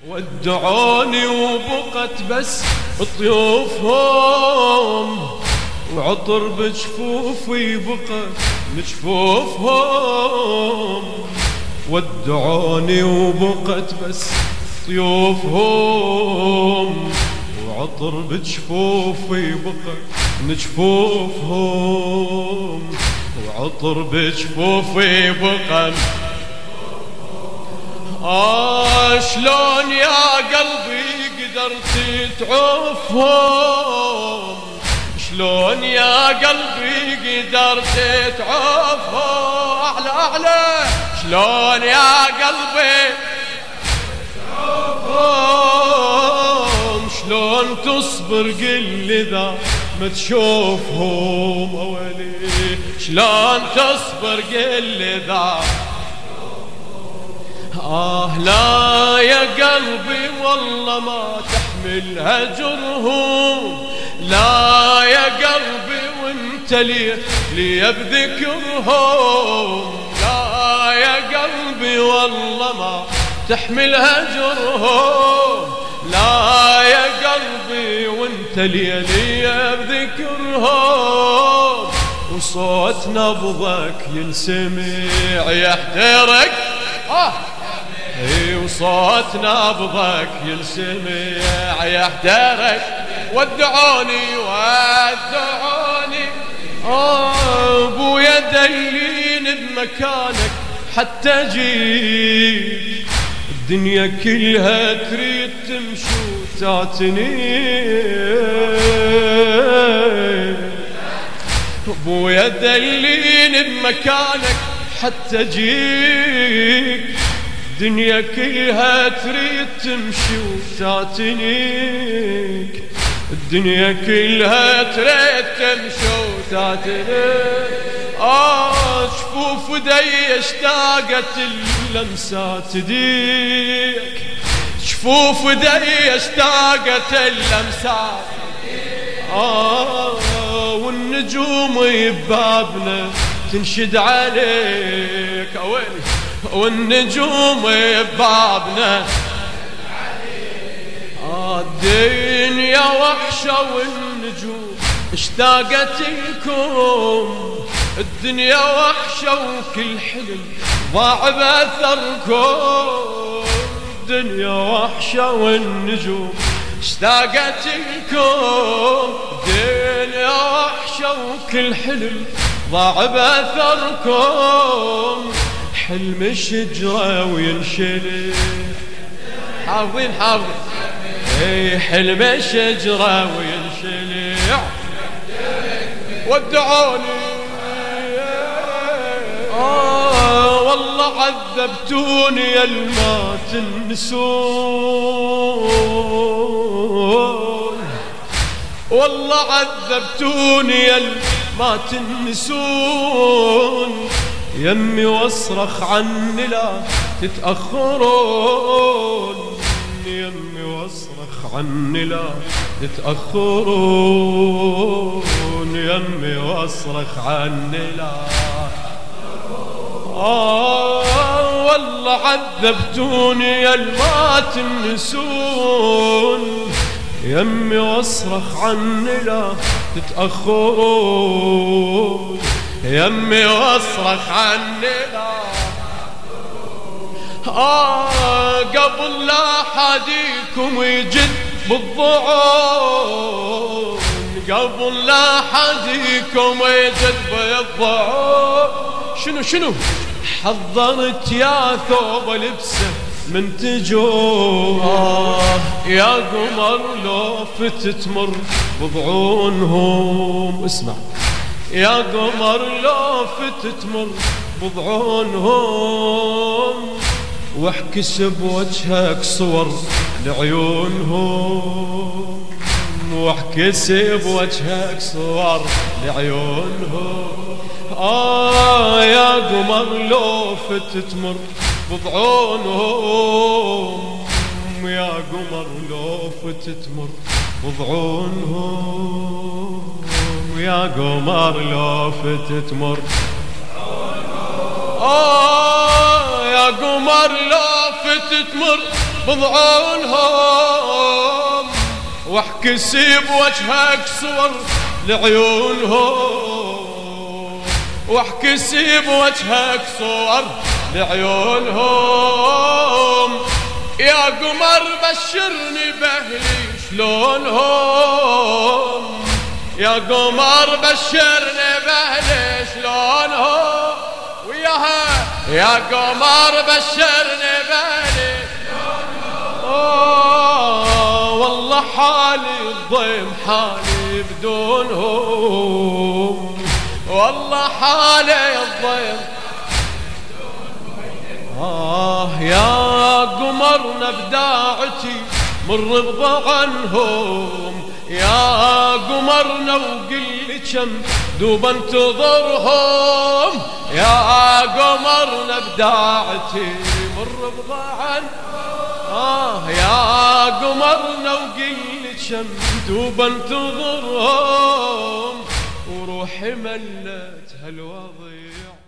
ودعوني وبقت بس طيوفهم، وعطر بجفوفي بقى بجفوفهم. ودعوني وبقت بس طيوفهم، وعطر بجفوفي بقى بجفوفهم، وعطر بجفوفي بقى. شلون يا قلبي قدرت تعوفهم، شلون يا قلبي قدرت تعوفهم. أعلى أعلى. شلون يا قلبي تعوفهم، شلون تصبر قل ذا ما تشوفهم. أولي شلون تصبر قل ذا. لا يا قلبي والله ما تحمل هجرهم، لا يا قلبي وانت لي بذكرهم. لا يا قلبي والله ما تحمل هجرهم، لا يا قلبي وانت لي بذكرهم. وصوت نبضك ينسمع يحترق، وصوت نبضك ينسمع يحترق. ودعوني ودعوني ابويا دلين بمكانك حتى اجيك. الدنيا كلها تريد تمشي وتعتني، ابويا دلين بمكانك حتى اجيك. الدنيا كلها تريد تمشي وتعتنيك، الدنيا كلها تريد تمشي وتعتنيك. شفوف دي اشتاقت اللمسات ديك، شفوف دي اشتاقت اللمسات. والنجوم ببابنا تنشد عليك. أويلي. والنجوم ببابنا الدنيا وحشة والنجوم اشتاقت لكم. الدنيا وحشة وكل حلم ضاع بأثركم. الدنيا وحشة والنجوم اشتاقت لكم. الدنيا وحشة وكل حلم ضاع بأثركم. حلم الشجرة وينشلي. حافظين حافظين. حلم الشجرة وينشلي. ودعوني والله عذبتوني يا ما تنسون، والله عذبتوني يا ما تنسون. يمي واصرخ عني لا تتأخرون، يمي واصرخ عني لا تتأخرون. يمي واصرخ عني لا. والله عذبتوني يا ما تنسون. يمي واصرخ عني لا تتأخرون. يمي واصرخ عني لا. قبل لا حديكم يجد بالضعون، قبل لا حديكم يجد بالضعون. شنو حضرت يا ثوب لبسه من تجون. يا قمر لو فتتمر بضعونهم. اسمع يا قمر لو فتتمر بضعونهم، واحكس بوجهك صور لعيونهم، واحكس بوجهك صور لعيونهم. يا قمر لو فتتمر بضعونهم، يا قمر لو فتتمر بضعونهم. يا قمر لو فتتمر. يا قمر لو فتتمر بضعونهم واحكسي بوجهك صور لعيونهم واحكسي بوجهك صور لعيونهم يا قمر بشرني بأهلي شلونهم يا قمر بشرني بأهلي شلونهم وياها يا قمر بشرني بأهلي شلونهم والله حالي الضيم حالي بدونهم والله حالي الضيم يا قمرنا بداعتي مر ارضى عنهم يا قمرنا وقل كم دوب انتظرهم يا قمرنا بداعتي مر ارضى عنهم يا قمرنا وقل كم دوب انتظرهم وروحي ملت هالوضيع